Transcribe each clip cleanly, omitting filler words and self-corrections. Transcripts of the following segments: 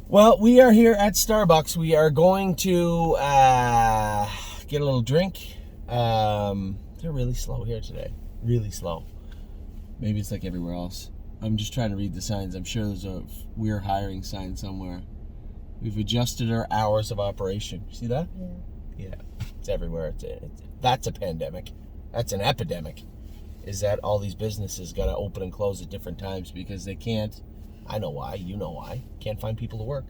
Well, we are here at Starbucks. We are going to get a little drink. They're really slow here today. Really slow. Maybe it's like everywhere else. I'm just trying to read the signs. I'm sure there's a "we're hiring" sign somewhere. We've adjusted our hours of operation. See that? Yeah. It's everywhere. That's a pandemic. That's an epidemic. Is that all these businesses got to open and close at different times because they can't. I know why. You know why. Can't find people to work.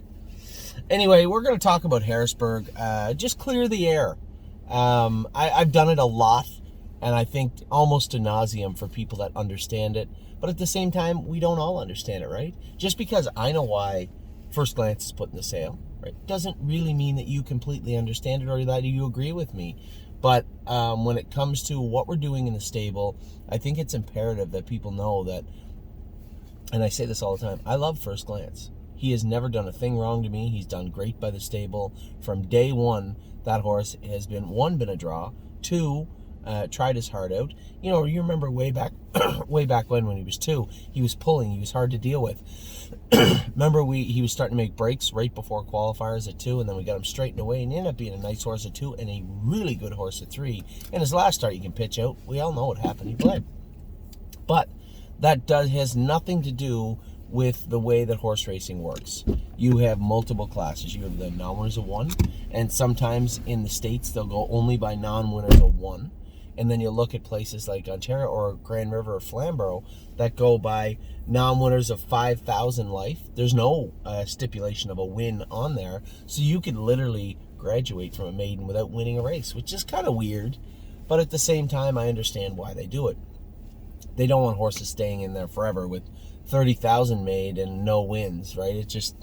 Anyway, we're going to talk about Harrisonburg. Just clear the air. I've done it a lot, and I think almost to nauseam for people that understand it. But at the same time, we don't all understand it, right? Just because I know why First Glance is put in the sale, right, doesn't really mean that you completely understand it or that you agree with me. But when it comes to what we're doing in the stable, I think it's imperative that people know that. And I say this all the time, I love First Glance. He has never done a thing wrong to me. He's done great by the stable. From day one, that horse has been, one, been a draw, two, tried his heart out. You know, you remember way back when he was two, he was pulling, he was hard to deal with. Remember, he was starting to make breaks right before qualifiers at 2, and then we got him straightened away, and he ended up being a nice horse at 2 and a really good horse at 3. And his last start, you can pitch out. We all know what happened. He bled. But that has nothing to do with the way that horse racing works. You have multiple classes. You have the non-winners of 1, and sometimes in the States they'll go only by non-winners of 1. And then you look at places like Ontario or Grand River or Flamborough that go by non-winners of 5,000 life. There's no stipulation of a win on there, so you could literally graduate from a maiden without winning a race, which is kind of weird. But at the same time, I understand why they do it. They don't want horses staying in there forever with 30,000 made and no wins, right? It's just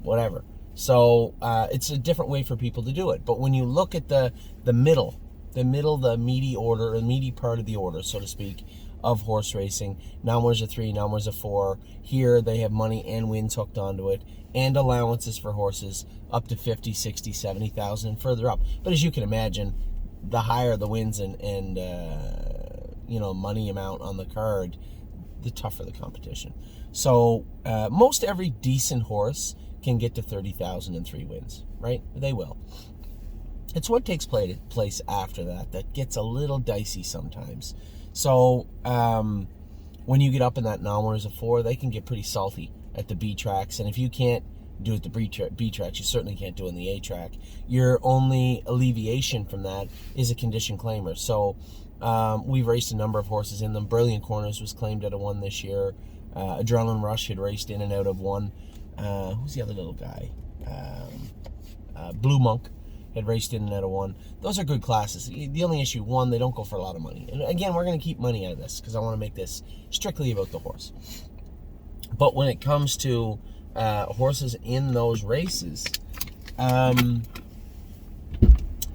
whatever. So it's a different way for people to do it. But when you look at the meaty order, the meaty part of the order, so to speak, of horse racing, non-winners of 3, non-winners of 4. Here they have money and wins hooked onto it, and allowances for horses up to 50, 60, 70,000 and further up. But as you can imagine, the higher the wins and money amount on the card, the tougher the competition. So most every decent horse can get to 30,000 and 3 wins, right? They will. It's what takes place after that gets a little dicey sometimes. So when you get up in that non-winners of 4, they can get pretty salty at the B tracks. And if you can't do it at the B tracks, you certainly can't do it in the A track. Your only alleviation from that is a condition claimer. So we've raced a number of horses in them. Brilliant Corners was claimed out of 1 this year. Adrenaline Rush had raced in and out of 1. Who's the other little guy? Blue Monk had raced in and out of 1. Those are good classes. The only issue, 1, they don't go for a lot of money. And again, we're going to keep money out of this because I want to make this strictly about the horse. But when it comes to horses in those races,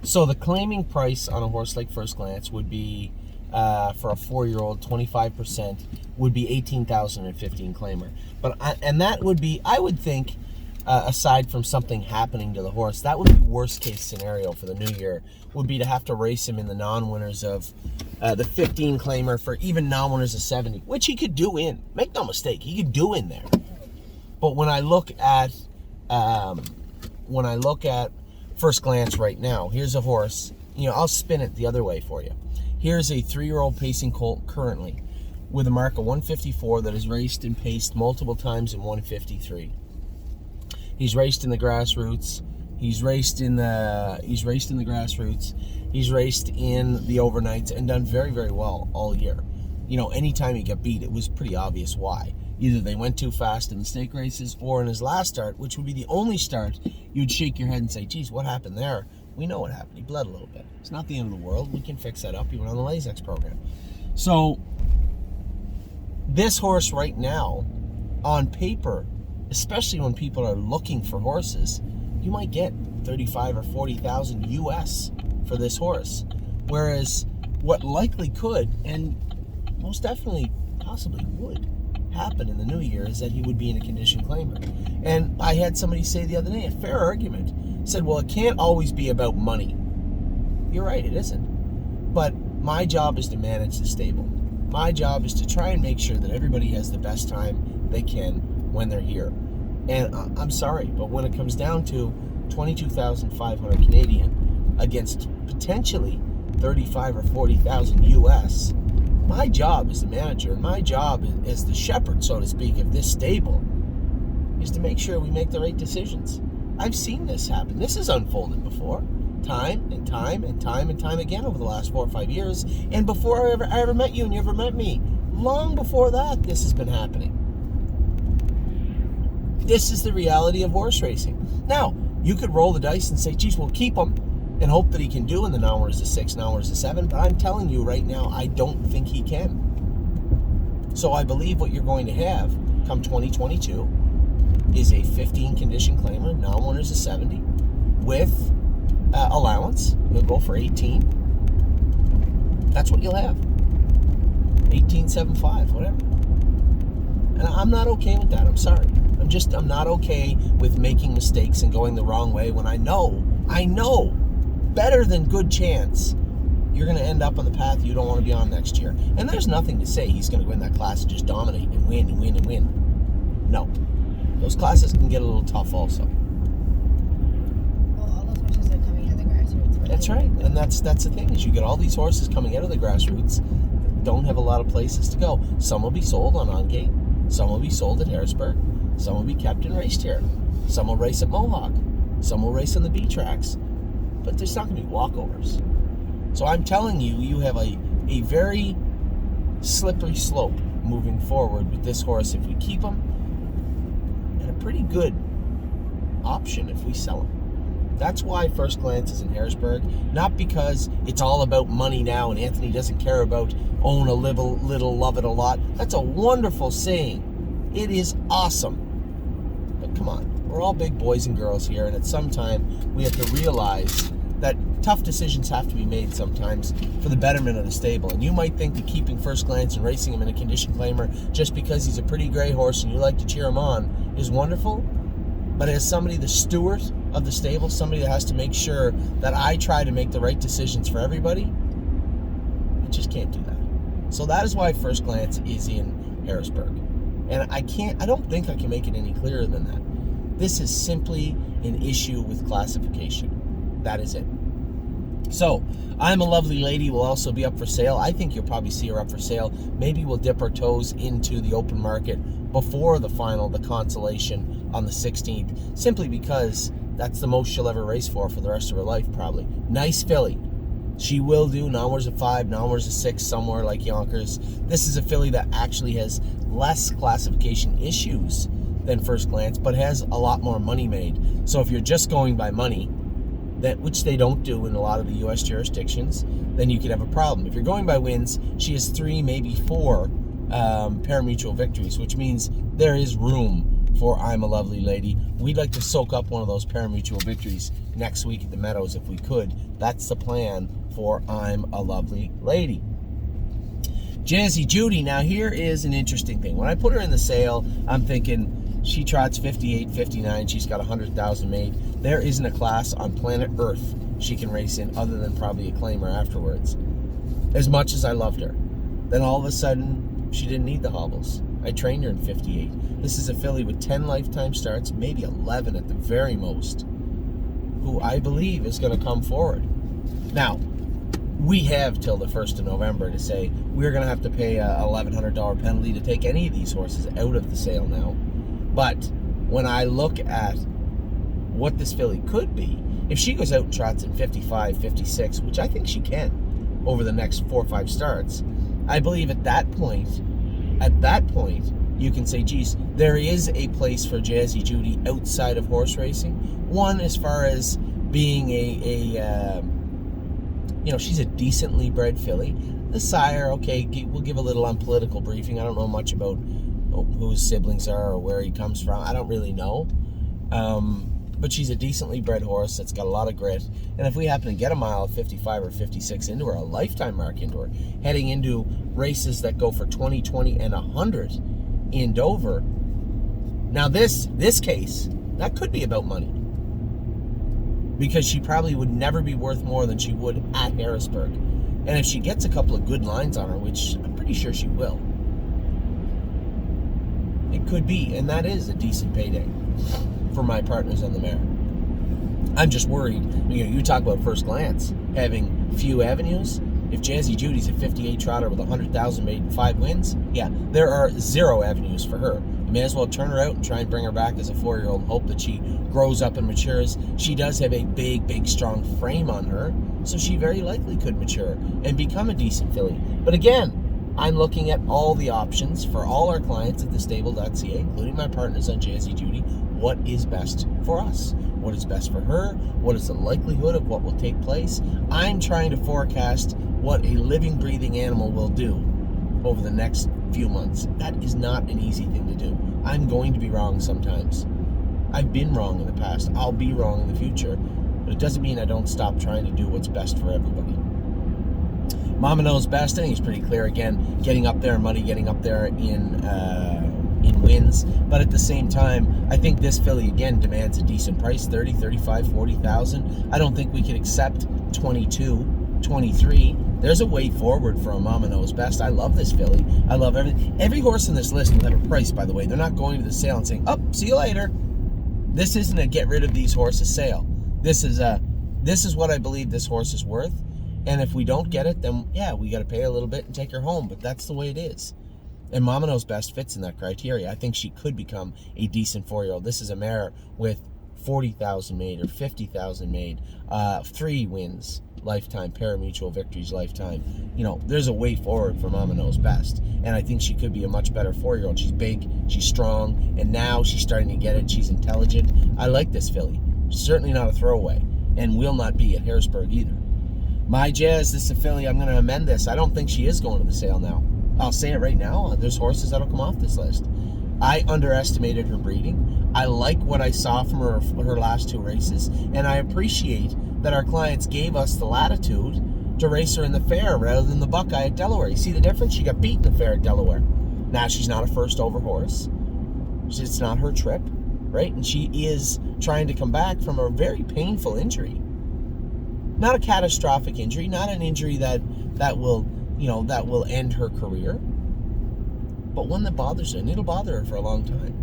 so the claiming price on a horse like First Glance would be, for a 4-year-old, 25% would be $18,015 claimer. And that would be, I would think, aside from something happening to the horse, that would be worst case scenario for the new year, would be to have to race him in the non-winners of the 15 claimer for even non-winners of 70, which he could do in. Make no mistake, he could do in there. But when I look at First Glance right now, here's a horse. I'll spin it the other way for you. Here's a 3-year-old pacing colt currently with a mark of 154 that has raced and paced multiple times in 153. He's raced in the grassroots. He's raced in the grassroots. He's raced in the overnights and done very, very well all year. Anytime he got beat, it was pretty obvious why. Either they went too fast in the stake races, or in his last start, which would be the only start, you'd shake your head and say, geez, what happened there? We know what happened. He bled a little bit. It's not the end of the world. We can fix that up. He went on the Lasix program. So this horse right now, on paper, especially when people are looking for horses, you might get 35 or 40,000 US for this horse. Whereas what likely could, and most definitely possibly would, happen in the new year is that he would be in a condition claimer. And I had somebody say the other day, a fair argument, said, well, it can't always be about money. You're right, it isn't. But my job is to manage the stable. My job is to try and make sure that everybody has the best time they can when they're here. And I'm sorry, but when it comes down to 22,500 Canadian against potentially 35 or 40,000 US, my job as the manager, and my job as the shepherd, so to speak, of this stable, is to make sure we make the right decisions. I've seen this happen. This has unfolded before, time and time and time and time again over the last 4 or 5 years. And before I ever met you and you ever met me, long before that, this has been happening. This is the reality of horse racing. Now, you could roll the dice and say, geez, we'll keep him and hope that he can do in the now where's the 6, now where's the 7. But I'm telling you right now, I don't think he can. So I believe what you're going to have come 2022 is a 15 condition claimer, now known as a 70, with allowance. You'll go for 18. That's what you'll have. 18.75, whatever. And I'm not okay with that. I'm sorry. I'm not okay with making mistakes and going the wrong way when I know, better than good chance, you're going to end up on the path you don't want to be on next year. And there's nothing to say he's going to go in that class and just dominate and win and win and win. No. Those classes can get a little tough also. Well, all those horses are coming out of the grassroots. That's right. And that's the thing, is you get all these horses coming out of the grassroots that don't have a lot of places to go. Some will be sold on gate. Some will be sold at Harrisonburg. Some will be kept and raced here. Some will race at Mohawk. Some will race on the B tracks. But there's not going to be walkovers. So I'm telling you, you have a very slippery slope moving forward with this horse if we keep him, and a pretty good option if we sell him. That's why First Glance is in Harrisonburg. Not because it's all about money now and Anthony doesn't care about own a little, love it a lot. That's a wonderful saying. It is awesome. But come on, we're all big boys and girls here, and at some time we have to realize that tough decisions have to be made sometimes for the betterment of the stable. And you might think that keeping First Glance and racing him in a condition claimer just because he's a pretty gray horse and you like to cheer him on is wonderful. But as somebody, the steward of the stable, somebody that has to make sure that I try to make the right decisions for everybody, I just can't do that. So that is why First Glance is in Harrisonburg. And I don't think I can make it any clearer than that. This is simply an issue with classification. That is it. So, I'm a Lovely Lady will also be up for sale. I think you'll probably see her up for sale. Maybe we'll dip our toes into the open market before the consolation on the 16th, simply because that's the most she'll ever race for the rest of her life, probably. Nice filly. She will do Nowhere's a 5, Nowhere's a 6, somewhere like Yonkers. This is a filly that actually has less classification issues than First Glance, but has a lot more money made. So if you're just going by money, which they don't do in a lot of the U.S. jurisdictions, then you could have a problem. If you're going by wins, she has 3, maybe 4 parimutuel victories, which means there is room for I'm a Lovely Lady. We'd like to soak up one of those parimutuel victories next week at the Meadows if we could. That's the plan for I'm a Lovely Lady. Jazzy Judy, now here is an interesting thing. When I put her in the sale, I'm thinking she trots 58, 59, she's got 100,000 made. There isn't a class on planet Earth she can race in other than probably a claimer afterwards. As much as I loved her. Then all of a sudden, she didn't need the hobbles. I trained her in 58. This is a filly with 10 lifetime starts, maybe 11 at the very most, who I believe is going to come forward. Now, we have till the 1st of November to say we're going to have to pay a $1,100 penalty to take any of these horses out of the sale now. But when I look at what this filly could be, if she goes out and trots in 55, 56, which I think she can over the next 4 or 5 starts, I believe at that point, you can say, geez, there is a place for Jazzy Judy outside of horse racing. One, as far as being she's a decently bred filly. The sire, okay, we'll give a little unpolitical briefing. I don't know much about who his siblings are or where he comes from. I don't really know. But she's a decently bred horse that's got a lot of grit. And if we happen to get a mile of 55 or 56 into her, a lifetime mark into her, heading into races that go for 20, 20, and 100 in Dover. Now this case, that could be about money. Because she probably would never be worth more than she would at Harrisonburg. And if she gets a couple of good lines on her, which I'm pretty sure she will, it could be, and that is a decent payday. for my partners on the mare. I'm just worried. You talk about first glance, having few avenues. If Jazzy Judy's a 58 trotter with 100,000 made and 5 wins, yeah, there are 0 avenues for her. You may as well turn her out and try and bring her back as a 4-year-old and hope that she grows up and matures. She does have a big, strong frame on her, so she very likely could mature and become a decent filly. But again, I'm looking at all the options for all our clients at thestable.ca, including my partners on Jazzy Judy. What is best for us? What is best for her? What is the likelihood of what will take place? I'm trying to forecast what a living, breathing animal will do over the next few months. That is not an easy thing to do. I'm going to be wrong sometimes. I've been wrong in the past. I'll be wrong in the future. But it doesn't mean I don't stop trying to do what's best for everybody. Mama Knows Best, I think it's pretty clear. Again, getting up there in money, getting up there in wins. But at the same time, I think this filly, again, demands a decent price, 30, 35, 40,000. I don't think we could accept 22, 23. There's a way forward for a Mama Knows Best. I love this filly. I love every horse on this list will have a price, by the way. They're not going to the sale and saying, oh, see you later. This isn't a get rid of these horses sale. This is what I believe this horse is worth. And if we don't get it, then yeah, we got to pay a little bit and take her home. But that's the way it is. And Mama Knows Best fits in that criteria. I think she could become a decent 4-year-old. This is a mare with 40,000 made or 50,000 made, 3 wins lifetime, pari-mutuel victories lifetime. There's a way forward for Mama Knows Best. And I think she could be a much better 4-year-old. She's big, she's strong, and now she's starting to get it. She's intelligent. I like this filly. She's certainly not a throwaway, and will not be at Harrisonburg either. My Jazz, this is a filly. I'm going to amend this. I don't think she is going to the sale now. I'll say it right now. There's horses that'll come off this list. I underestimated her breeding. I like what I saw from her last 2 races, and I appreciate that our clients gave us the latitude to race her in the fair rather than the Buckeye at Delaware. You see the difference? She got beat in the fair at Delaware. Now, she's not a first over horse. It's not her trip, right? And she is trying to come back from a very painful injury. Not a catastrophic injury, not an injury that will end her career, but one that bothers her, and it'll bother her for a long time.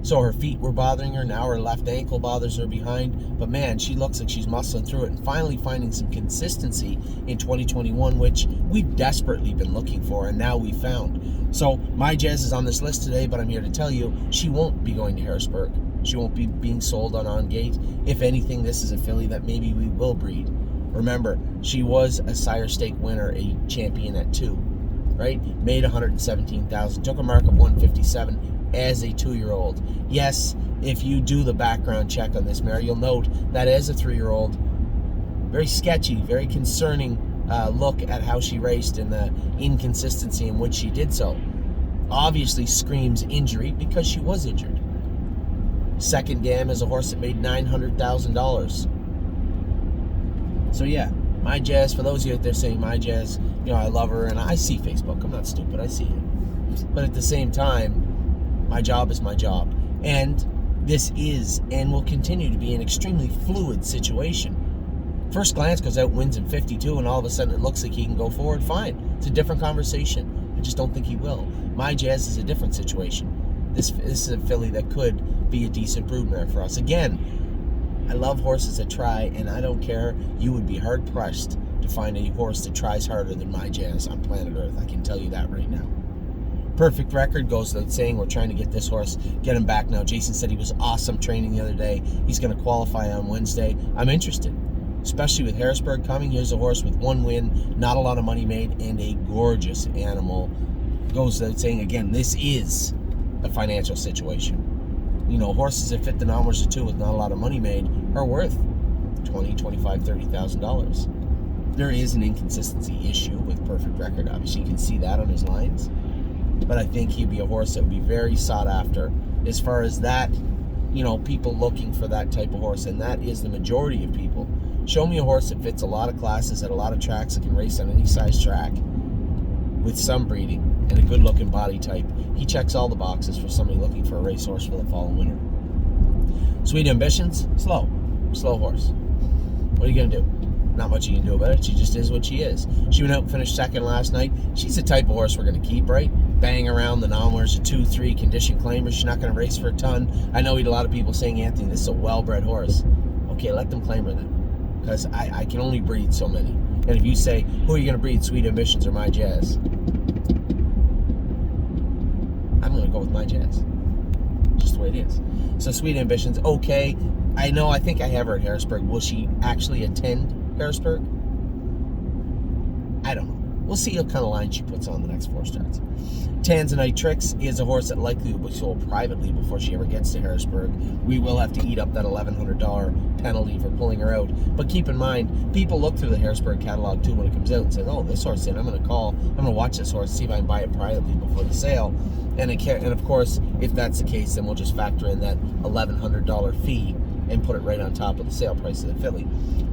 So her feet were bothering her, now her left ankle bothers her behind, but man, she looks like she's muscling through it and finally finding some consistency in 2021, which we've desperately been looking for, and now we found. So My Jazz is on this list today, but I'm here to tell you, she won't be going to Harrisonburg. She won't be being sold on gate. If anything, this is a filly that maybe we will breed. Remember, she was a sire stake winner, a champion at 2, right? Made 117,000, took a mark of 157 as a 2-year-old. Yes, if you do the background check on this mare, you'll note that as a 3-year-old, very sketchy, very concerning look at how she raced and the inconsistency in which she did so. Obviously screams injury because she was injured. Second dam is a horse that made $900,000. So yeah, My Jazz, for those of you out there saying My Jazz, I love her, and I see Facebook. I'm not stupid, I see it. But at the same time, my job is my job. And this is and will continue to be an extremely fluid situation. First glance goes out, wins in 52, and all of a sudden it looks like he can go forward. Fine. It's a different conversation. I just don't think he will. My Jazz is a different situation. This is a filly that could be a decent broodmare for us. Again, I love horses that try, and I don't care. You would be hard-pressed to find a horse that tries harder than My Jazz on planet Earth. I can tell you that right now. Perfect Record goes without saying. We're trying to get this horse, get him back now. Jason said he was awesome training the other day. He's going to qualify on Wednesday. I'm interested, especially with Harrisonburg coming. Here's a horse with 1 win, not a lot of money made, and a gorgeous animal. Goes without saying, again, this is a financial situation. Horses that fit the numbers of 2 with not a lot of money made are worth $20,000, $25,000, $30,000. There is an inconsistency issue with Perfect Record. Obviously, you can see that on his lines. But I think he'd be a horse that would be very sought after as far as that, people looking for that type of horse, and that is the majority of people. Show me a horse that fits a lot of classes at a lot of tracks that can race on any size track with some breeding and a good-looking body type. He checks all the boxes for somebody looking for a racehorse for the fall and winter. Sweet Ambitions, slow horse. What are you going to do? Not much you can do about it. She just is what she is. She went out and finished second last night. She's the type of horse we're going to keep, right? Bang around the non-winners, a 2-3 condition claimer. She's not going to race for a ton. I know we had a lot of people saying, Anthony, this is a well-bred horse. Okay, let them claim her then. Because I can only breed so many. And if you say, who are you going to breed, Sweet Ambitions or My Jazz? I'm going to go with My Jazz. Just the way it is. So Sweet Ambitions, okay. I think I have her at Harrisonburg. Will she actually attend Harrisonburg? I don't know. We'll see what kind of line she puts on the next 4 starts. Tanzanite Tricks is a horse that likely will be sold privately before she ever gets to Harrisonburg. We will have to eat up that $1,100 penalty for pulling her out. But keep in mind, people look through the Harrisonburg catalog too when it comes out and say, oh, this horse in, I'm going to watch this horse, see if I can buy it privately before the sale. And of course, if that's the case, then we'll just factor in that $1,100 fee and put it right on top of the sale price of the filly.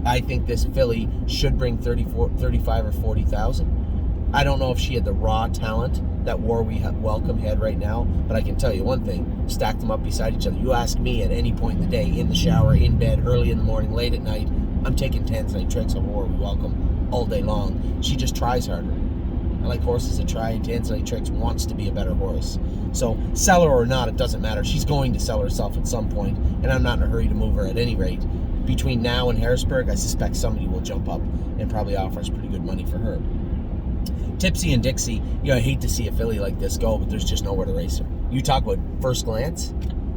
I think this filly should bring 35 or 40,000. I don't know if she had the raw talent that Welcome had right now, but I can tell you one thing, stack them up beside each other. You ask me at any point in the day, in the shower, in bed, early in the morning, late at night, I'm taking Tanzanite Tricks over War We Welcome all day long. She just tries harder. I like horses that try, and Tanzanite Tricks wants to be a better horse. So sell her or not, it doesn't matter. She's going to sell herself at some point, and I'm not in a hurry to move her at any rate. Between now and Harrisonburg, I suspect somebody will jump up and probably offer us pretty good money for her. Tipsy and Dixie, I hate to see a filly like this go, but there's just nowhere to race her. You talk about first glance,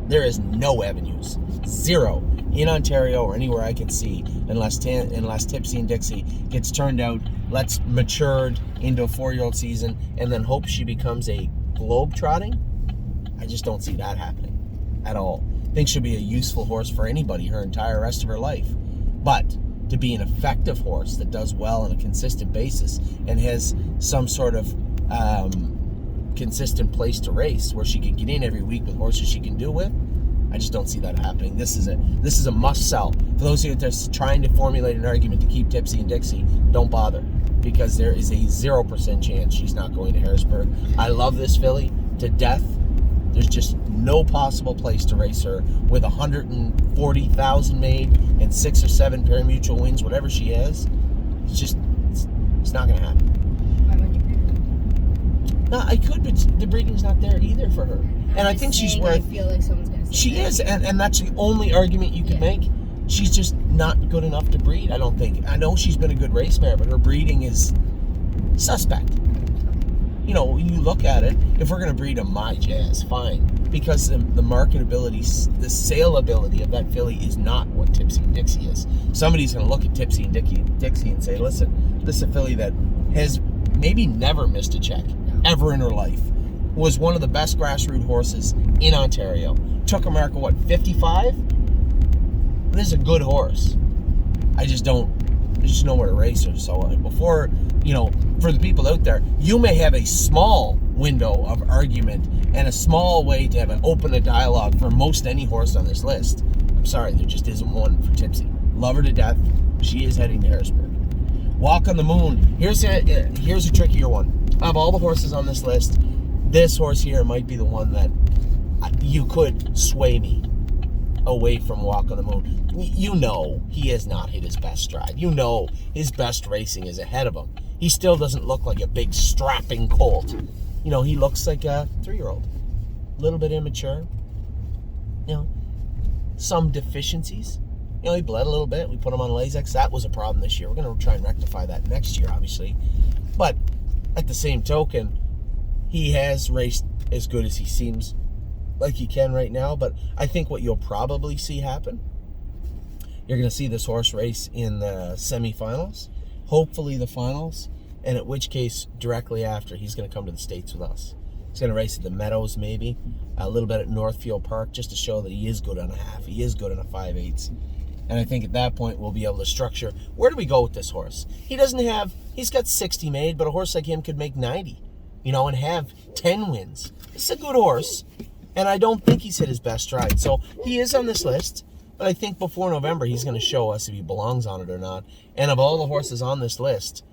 there is no avenues. Zero. In Ontario or anywhere I can see, unless Tipsy and Dixie gets turned out, matured into a 4-year-old season, and then hope she becomes a globe-trotting. I just don't see that happening at all. I think she'll be a useful horse for anybody her entire rest of her life. But to be an effective horse that does well on a consistent basis and has some sort of consistent place to race where she can get in every week with horses she can do with, I just don't see that happening. This is a must sell. For those of you that are trying to formulate an argument to keep Tipsy and Dixie, don't bother, because there is a 0% chance she's not going to Harrisonburg. I love this filly to death. There's just no possible place to race her with 140,000 made and 6 or 7 pari-mutuel wins, whatever she has. It's not going to happen. Why wouldn't you breed her? No, I could, but the breeding's not there either for her. And I think she's worth. I feel like someone's going to say she that. is, and that's the only argument you can make. She's just not good enough to breed, I don't think. I know she's been a good race mare, but her breeding is suspect. When you look at it, if we're going to breed a My Jazz, fine. Because the marketability, the saleability of that filly is not what Tipsy and Dixie is. Somebody's going to look at Tipsy and Dixie and say, listen, this is a filly that has maybe never missed a check ever in her life. Was one of the best grassroots horses in Ontario. Took America, 55? This is a good horse. I just don't, there's just nowhere to race her. So before, for the people out there, you may have a small window of argument and a small way to open a dialogue for most any horse on this list. I'm sorry, there just isn't one for Tipsy. Love her to death. She is heading to Harrisonburg. Walk on the Moon. Here's a trickier one. Of all the horses on this list, this horse here might be the one that you could sway me away from Walk on the Moon. He has not hit his best stride. His best racing is ahead of him. He still doesn't look like a big strapping colt. He looks like a 3-year-old. A little bit immature. Some deficiencies. He bled a little bit. We put him on Lasix. That was a problem this year. We're going to try and rectify that next year, obviously. But at the same token, he has raced as good as he seems like he can right now. But I think what you'll probably see happen, you're going to see this horse race in the semifinals, hopefully the finals, and at which case, directly after, he's going to come to the States with us. He's going to race at the Meadows, maybe, a little bit at Northfield Park, just to show that he is good on a half. He is good on a 5/8. And I think at that point, we'll be able to structure, where do we go with this horse? He's got 60 made, but a horse like him could make 90, and have 10 wins. This is a good horse, and I don't think he's hit his best stride. So he is on this list, but I think before November, he's going to show us if he belongs on it or not. And of all the horses on this list,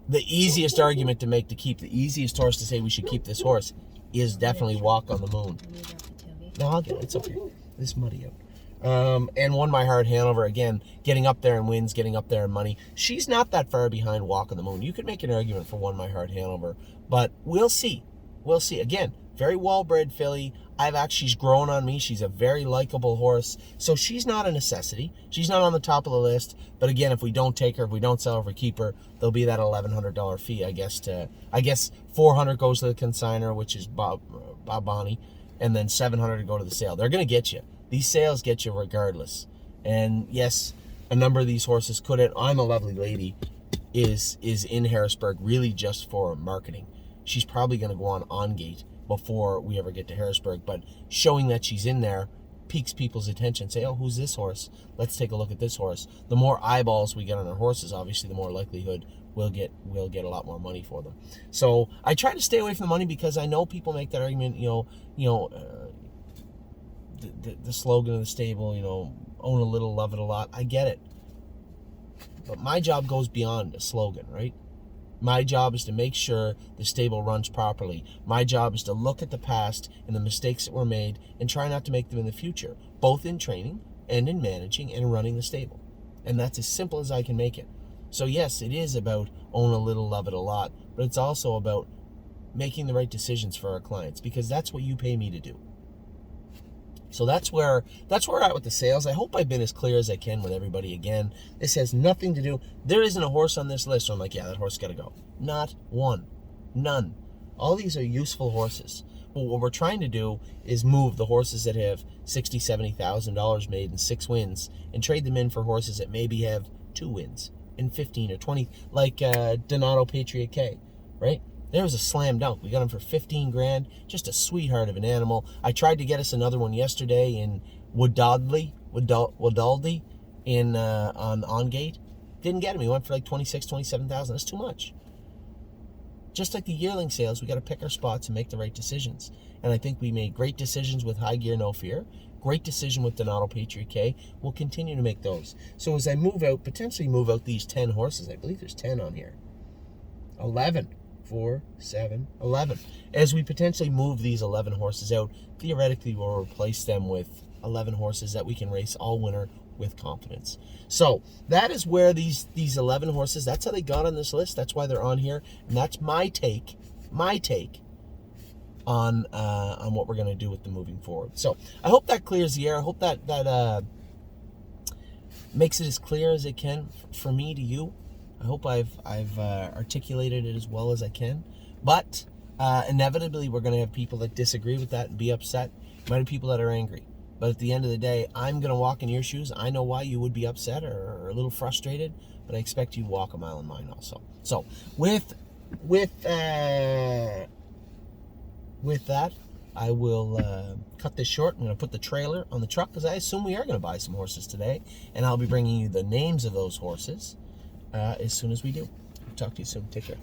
the easiest argument to make to keep, the easiest horse to say we should keep this horse is definitely Walk on the Moon. No, I'll get it. It's okay. This muddy out. And Won My Heart Hanover, again, getting up there in wins, getting up there in money. She's not that far behind Walk on the Moon. You could make an argument for Won My Heart Hanover, but we'll see. We'll see. Again, very well-bred filly. She's grown on me. She's a very likable horse. So she's not a necessity. She's not on the top of the list. But again, if we don't take her, if we don't sell her, if we keep her, there'll be that $1,100 fee, I guess. $400 goes to the consigner, which is Bob Bonnie, and then $700 to go to the sale. They're going to get you. These sales get you regardless. And yes, a number of these horses couldn't. I'm a Lovely Lady is in Harrisonburg really just for marketing. She's probably going to go on gate before we ever get to Harrisonburg, but showing that she's in there piques people's attention. Say, oh, who's this horse? Let's take a look at this horse. The more eyeballs we get on our horses, obviously, the more likelihood we'll get a lot more money for them. So I try to stay away from the money because I know people make that argument. The slogan of the stable, own a little, love it a lot. I get it, but my job goes beyond a slogan, right? My job is to make sure the stable runs properly. My job is to look at the past and the mistakes that were made and try not to make them in the future, both in training and in managing and running the stable. And that's as simple as I can make it. So yes, it is about own a little, love it a lot, but it's also about making the right decisions for our clients, because that's what you pay me to do. So that's where we're at with the sales. I hope I've been as clear as I can with everybody. Again, this has nothing to do. There isn't a horse on this list where I'm like, yeah, that horse got to go. Not one. None. All these are useful horses. But what we're trying to do is move the horses that have $60,000, $70,000 made and 6 wins and trade them in for horses that maybe have 2 wins and 15 or 20, like Donato Patriot K, right? There was a slam dunk. We got him for 15 grand. Just a sweetheart of an animal. I tried to get us another one yesterday in Woodaldy in on gate. Didn't get him. He went for like 26,000, 27,000. That's too much. Just like the yearling sales, we got to pick our spots and make the right decisions. And I think we made great decisions with High Gear No Fear. Great decision with Donato Patriot K. We'll continue to make those. So as I potentially move out these 10 horses, I believe there's 10 on here. 11. 4, 7, 11. As we potentially move these 11 horses out, theoretically we'll replace them with 11 horses that we can race all winter with confidence. So that is where these 11 horses, that's how they got on this list. That's why they're on here. And that's my take on what we're going to do with them moving forward. So I hope that clears the air. I hope that makes it as clear as it can for me to you. I hope I've articulated it as well as I can. But inevitably, we're going to have people that disagree with that and be upset. Might have people that are angry. But at the end of the day, I'm going to walk in your shoes. I know why you would be upset or a little frustrated, but I expect you to walk a mile in mine also. So with that, I will cut this short. I'm going to put the trailer on the truck because I assume we are going to buy some horses today. And I'll be bringing you the names of those horses as soon as we do. Talk to you soon. Take care.